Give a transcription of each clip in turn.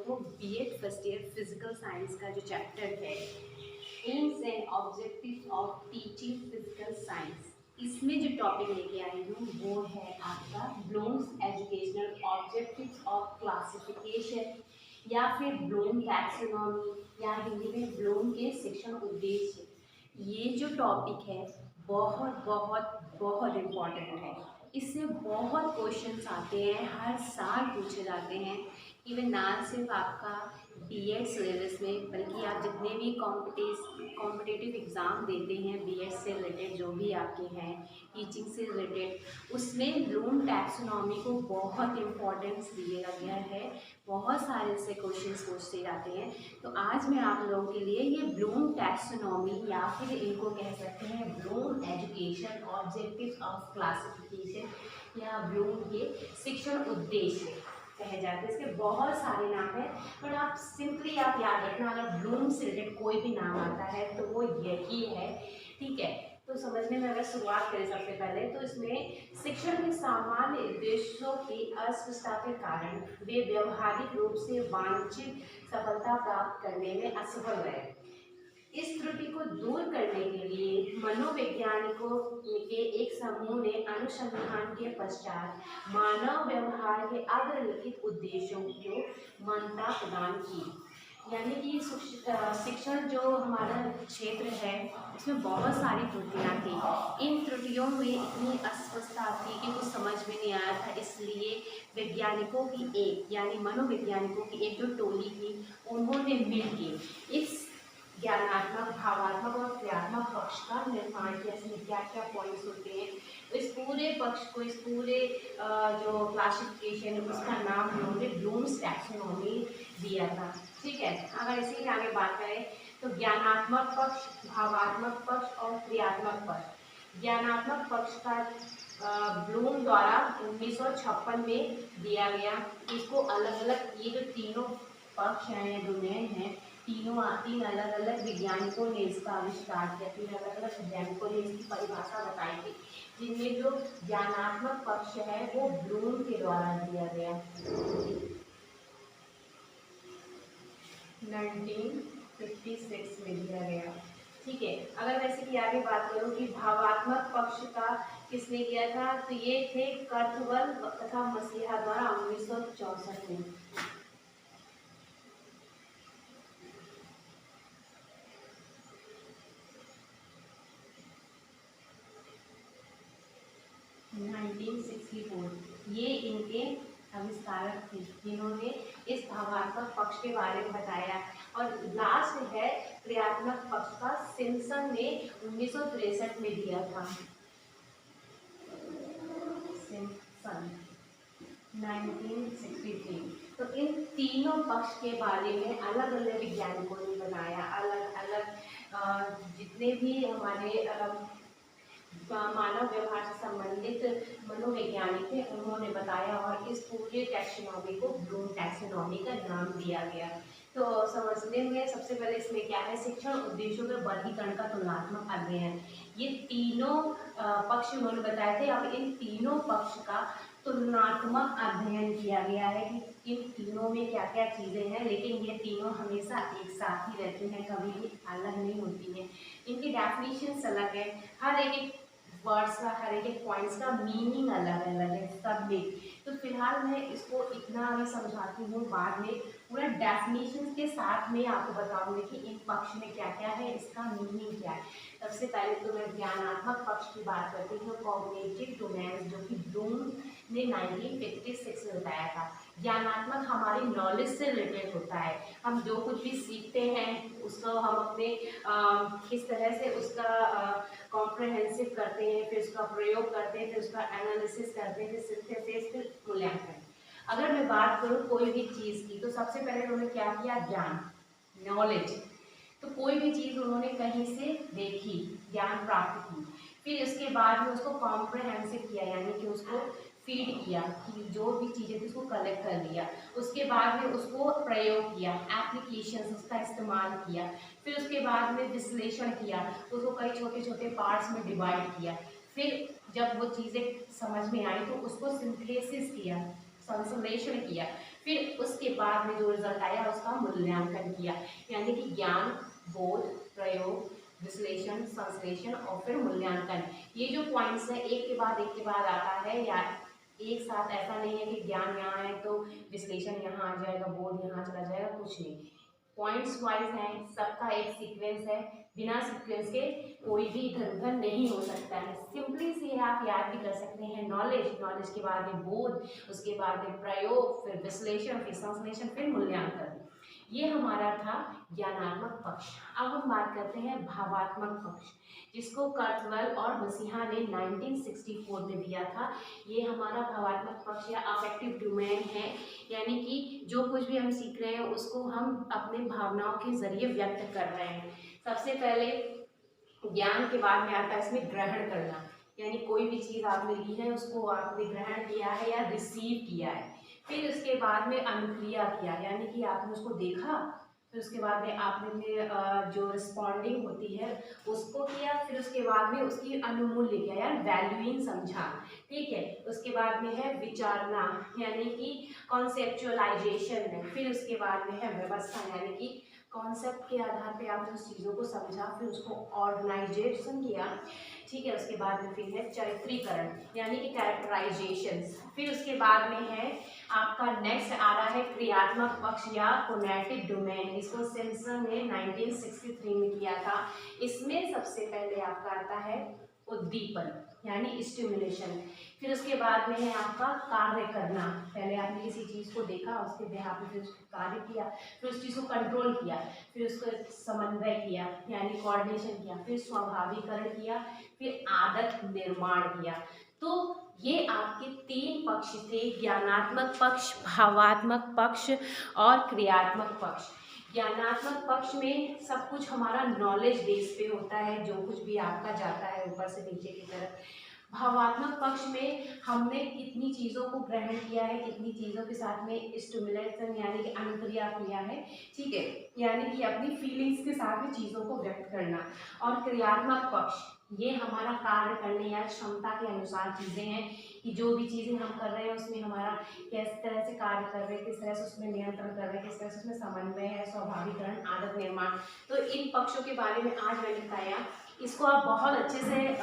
को BEd first year physical science का जो चैप्टर है aims and objectives of teaching physical science, इसमें जो टॉपिक लेके आई हूँ वो है आपका Bloom's educational objectives of classification या फिर ब्लूम टैक्सोनॉमी या हिंदी में ब्लूम के शिक्षण उद्देश्य। ये जो टॉपिक है बहुत बहुत बहुत इम्पॉर्टेंट है। इससे बहुत क्वेश्चंस आते हैं, हर साल पूछे जाते हैं। इवन ना सिर्फ आपका बीएड सिलेबस में बल्कि आप जितने भी कॉम्पिटिटिव एग्ज़ाम देते हैं बीएड से रिलेटेड जो भी आपके हैं टीचिंग से रिलेटेड, उसमें ब्लूम टैक्सोनॉमी को बहुत इम्पोर्टेंस दिया गया है। बहुत सारे से क्वेश्चंस पूछते जाते हैं। तो आज मैं आप लोगों के लिए ये ब्लूम टैक्सोनॉमी या फिर इनको कह सकते हैं Bloom education objectives of classification या ब्लूम के शिक्षण उद्देश्य कहे जाते हैं। इसके बहुत सारे नाम हैं, पर आप सिंपली आप याद रखना, अगर ब्लूम से रिलेटेड कोई भी नाम आता है तो वो यही है, ठीक है। तो समझने में अगर शुरुआत करें सबसे पहले तो इसमें शिक्षण के सामान्य उद्देश्यों की अस्पष्टता के कारण वे व्यवहारिक रूप से वांछित सफलता प्राप्त करने में असफल रहे। इस त्रुटि को दूर करने के लिए मनोवैज्ञानिकों के एक समूह ने अनुसंधान के पश्चात मानव व्यवहार के अग्रलिखित उद्देश्यों को मान्यता प्रदान की। यानी कि शिक्षण जो हमारा क्षेत्र है उसमें बहुत सारी त्रुटियां थी। इन त्रुटियों में इतनी अस्पष्टता थी कि कुछ समझ में नहीं आया था, इसलिए वैज्ञानिकों की एक यानी मनोवैज्ञानिकों की एक जो टोली थी उन्होंने मिलकर इस ज्ञानात्मक, भावात्मक और क्रियात्मक पक्ष का निर्माण किया। इसमें क्या क्या पॉइंट्स होते हैं, तो इस पूरे पक्ष को, इस पूरे जो क्लासिफिकेशन है उसका नाम उन्होंने ब्लूम्स टैक्सोनॉमी दिया था, ठीक है। अगर इसी के आगे बात करें तो ज्ञानात्मक पक्ष, भावात्मक पक्ष और क्रियात्मक पक्ष। ज्ञानात्मक पक्ष का ब्लूम द्वारा 1956 में दिया गया। इसको अलग अलग, ये जो तीनों पक्ष हैं, डोमेन हैं, तीन अलग अलग वैज्ञानिकों ने इसका आविष्कार किया। तीन अलग अलग वैज्ञानिकों ने इसकी परिभाषा बताई थी, जिनमें जो ज्ञानात्मक पक्ष है वो ब्लूम के द्वारा दिया गया 1956 में दिया गया, ठीक है। अगर वैसे की आगे बात करूँ कि भावात्मक पक्ष का किसने किया था, तो ये थे कर्थवल तथा मसीहा द्वारा 1964 में। ये इनके आविष्कारक थे जिन्होंने इस भावात्मक पक्ष के बारे में बताया। और लास्ट है क्रियात्मक पक्ष का, सिम्पसन ने 1963 में दिया था। सिम्पसन 1963। तो इन तीनों पक्ष के बारे में अलग अलग वैज्ञानिकों ने बनाया। अलग अलग जितने भी हमारे मानव व्यवहार से संबंधित मनोवैज्ञानिक थे उन्होंने बताया और इस पूरे टैक्सोनॉमी को ब्लूम टैक्सोनॉमी का नाम दिया गया। तो समझने में सबसे पहले इसमें क्या है, शिक्षण उद्देश्यों के वर्गीकरण का तुलनात्मक अध्ययन। ये तीनों पक्ष उन्होंने बताए थे। अब इन तीनों पक्ष का तुलनात्मक अध्ययन किया गया है कि इन तीनों में क्या क्या चीज़ें हैं, लेकिन ये तीनों हमेशा एक साथ ही रहते हैं, कभी भी अलग नहीं होती हैं। इनकी डेफिनेशंस अलग है, हर एक वर्ड्स का, हर एक पॉइंट्स का मीनिंग अलग अलग है सब में। तो फिलहाल मैं इसको इतना अभी समझाती हूँ, बाद में पूरा डेफिनेशन के साथ में आपको बताऊंगी कि इन पक्ष में क्या क्या है, इसका मीनिंग क्या है। सबसे पहले तो मैं ज्ञानात्मक पक्ष की बात करती हूँ, कॉग्निटिव डोमेन्स, जो कि ब्लूम ने 1956 में बताया था। ज्ञानात्मक हमारी नॉलेज से रिलेटेड होता है। हम जो कुछ भी सीखते हैं उसको हम अपने किस तरह से उसका कॉम्प्रहेंसिव करते हैं, फिर उसका प्रयोग करते हैं, फिर उसका एनालिसिस करते हैं, फिर सिंथेसिस, फिर मूल्यांकन। अगर मैं बात करूँ कोई भी चीज़ की, तो सबसे पहले उन्होंने क्या किया, ज्ञान, नॉलेज। तो कोई भी चीज़ उन्होंने कहीं से देखी, ज्ञान प्राप्त की, फिर उसके बाद में उसको कॉम्प्रहेंसिव किया, यानी कि उसको फीड किया कि जो भी चीज़ें थी उसको कलेक्ट कर लिया। उसके बाद में उसको प्रयोग किया, एप्लीकेशन उसका इस्तेमाल किया। फिर उसके बाद में विश्लेषण किया, उसको कई छोटे छोटे पार्ट्स में डिवाइड किया। फिर जब वो चीज़ें समझ में आई तो उसको सिंथेसिस किया, संश्लेषण किया। फिर उसके बाद में जो रिजल्ट आया उसका मूल्यांकन किया, यानी कि ज्ञान, बोध, प्रयोग, विश्लेषण, संश्लेषण और फिर मूल्यांकन। ये जो पॉइंट्स है एक के बाद आता है, या एक साथ ऐसा नहीं है कि ज्ञान यहाँ है तो विश्लेषण यहाँ आ जाएगा, बोध यहाँ चला जाएगा, कुछ नहीं। पॉइंट्स वाइज हैं, सबका एक सीक्वेंस है, बिना सीक्वेंस के कोई भी इधर उधर नहीं हो सकता है। सिंपली से आप याद भी कर सकते हैं, नॉलेज, नॉलेज के बाद में बोध, उसके बाद में प्रयोग, फिर विश्लेषण, फिर संश्लेषण, फिर मूल्यांकन। ये हमारा था ज्ञानात्मक पक्ष। अब हम बात करते हैं भावात्मक पक्ष, जिसको कर्टवेल और मसीहा ने 1964 में दिया था। ये हमारा भावात्मक पक्ष या अफेक्टिव डोमेन है, यानी कि जो कुछ भी हम सीख रहे हैं उसको हम अपने भावनाओं के जरिए व्यक्त कर रहे हैं। सबसे पहले ज्ञान के बाद में आता है इसमें ग्रहण करना, यानी कोई भी चीज़ आपने ली है उसको आपने ग्रहण किया है या रिसीव किया है। फिर उसके बाद में अनुक्रिया किया, यानी कि आपने उसको देखा, फिर उसके बाद में आपने जो रिस्पॉन्डिंग होती है उसको किया, फिर उसके बाद में उसकी अनुमूल्य किया या वैल्यूइंग समझा, ठीक है। उसके बाद में है विचारना, यानी कि कॉन्सेप्चुअलाइजेशन है। फिर उसके बाद में है व्यवस्था, यानी कि कॉन्सेप्ट के आधार पे आपने उस चीज़ों को समझा, फिर उसको ऑर्गेनाइजेशन किया, ठीक है। उसके बाद में फिर है चरित्रीकरण, यानी कि कैरेक्टराइजेशन। फिर उसके बाद में है आपका नेक्स्ट आ रहा है क्रियात्मक पक्ष या फोनेटिक डोमेन। इसको सिम्पसन ने 1963 में किया था। इसमें सबसे पहले आपका आता है उद्दीपन, यानी स्टिमुलेशन। फिर उसके बाद में है आपका कार्य करना, पहले आपने किसी चीज़ को देखा, उसके बिहाफ में फिर कार्य किया, फिर उस चीज़ को कंट्रोल किया, फिर उसको समन्वय किया यानी कोऑर्डिनेशन किया, फिर स्वाभाविकरण किया, फिर आदत निर्माण किया। तो ये आपके 3 पक्ष थे, ज्ञानात्मक पक्ष, भावात्मक पक्ष और क्रियात्मक पक्ष। ज्ञानात्मक पक्ष में सब कुछ हमारा नॉलेज बेस पे होता है, जो कुछ भी आपका जाता है ऊपर से नीचे की तरफ। भावात्मक पक्ष में हमने कितनी चीज़ों को ग्रहण किया है, कितनी चीज़ों के साथ में स्टिमुलेशन यानी कि अनुक्रिया किया है, ठीक है, यानी कि अपनी फीलिंग्स के साथ में चीज़ों को व्यक्त करना। और क्रियात्मक पक्ष ये हमारा कार्य करने या क्षमता के अनुसार चीज़ें हैं, कि जो भी चीज़ें हम कर रहे हैं उसमें हमारा किस तरह से कार्य कर रहे हैं, किस तरह से उसमें नियंत्रण कर रहे हैं, किस तरह से उसमें समन्वय है, स्वाभाविकरण, आदत निर्माण। तो इन पक्षों के बारे में आज मैंने बताया। इसको आप बहुत अच्छे से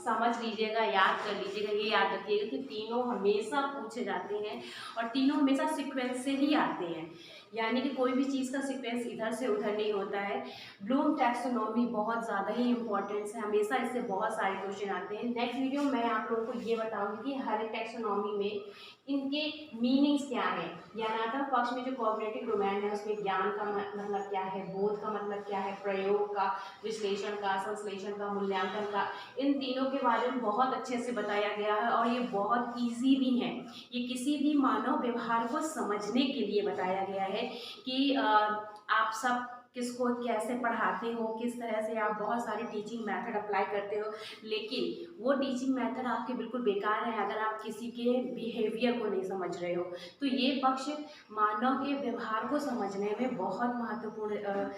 समझ लीजिएगा, याद कर लीजिएगा, ये याद रखिएगा कि तीनों हमेशा पूछे जाते हैं और तीनों हमेशा सीक्वेंस से ही आते हैं, यानी कि कोई भी चीज़ का सीक्वेंस इधर से उधर नहीं होता है। ब्लूम टैक्सोनॉमी बहुत ज़्यादा ही इंपॉर्टेंस है, हमेशा इससे बहुत सारे क्वेश्चन आते हैं। नेक्स्ट वीडियो में मैं आप लोगों को ये बताऊंगी कि हर एक टैक्सोनॉमी में इनके मीनिंग्स क्या है। ज्ञानात्मक पक्ष में जो कॉग्निटिव डोमेन है उसमें ज्ञान का मतलब क्या है, बोध का मतलब क्या है, प्रयोग का, विश्लेषण का, संश्लेषण का, मूल्यांकन का, इन तीनों के बारे में बहुत अच्छे से बताया गया है और ये बहुत ईजी भी है। ये किसी भी मानव व्यवहार को समझने के लिए बताया गया है कि आप सब किसको कैसे पढ़ाते हो, किस तरह से आप बहुत सारे टीचिंग मेथड अप्लाई करते हो, लेकिन वो टीचिंग मेथड आपके बिल्कुल बेकार है अगर आप किसी के बिहेवियर को नहीं समझ रहे हो। तो ये पक्ष मानव के व्यवहार को समझने में बहुत महत्वपूर्ण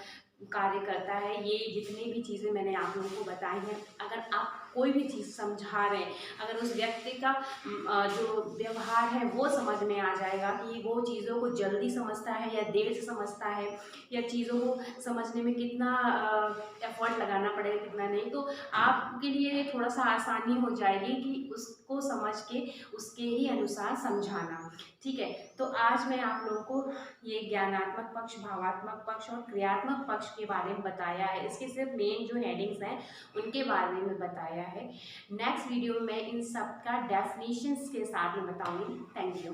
कार्य करता है। ये जितनी भी चीज़ें मैंने आप लोगों को बताई हैं, अगर आप कोई भी चीज़ समझा रहे हैं, अगर उस व्यक्ति का जो व्यवहार है वो समझ में आ जाएगा कि वो चीज़ों को जल्दी समझता है या देर से समझता है, या चीज़ों को समझने में कितना एफर्ट लगाना पड़ेगा कितना नहीं, तो आपके लिए थोड़ा सा आसानी हो जाएगी कि उसको समझ के उसके ही अनुसार समझाना, ठीक है। तो आज मैं आप लोगों को ये ज्ञानात्मक पक्ष, भावात्मक पक्ष और क्रियात्मक पक्ष के बारे में बताया है। इसके सिर्फ मेन जो हेडिंग्स हैं उनके बारे में बताया है। नेक्स्ट वीडियो में इन सब का डेफिनेशंस के साथ में बताऊंगी। Thank you.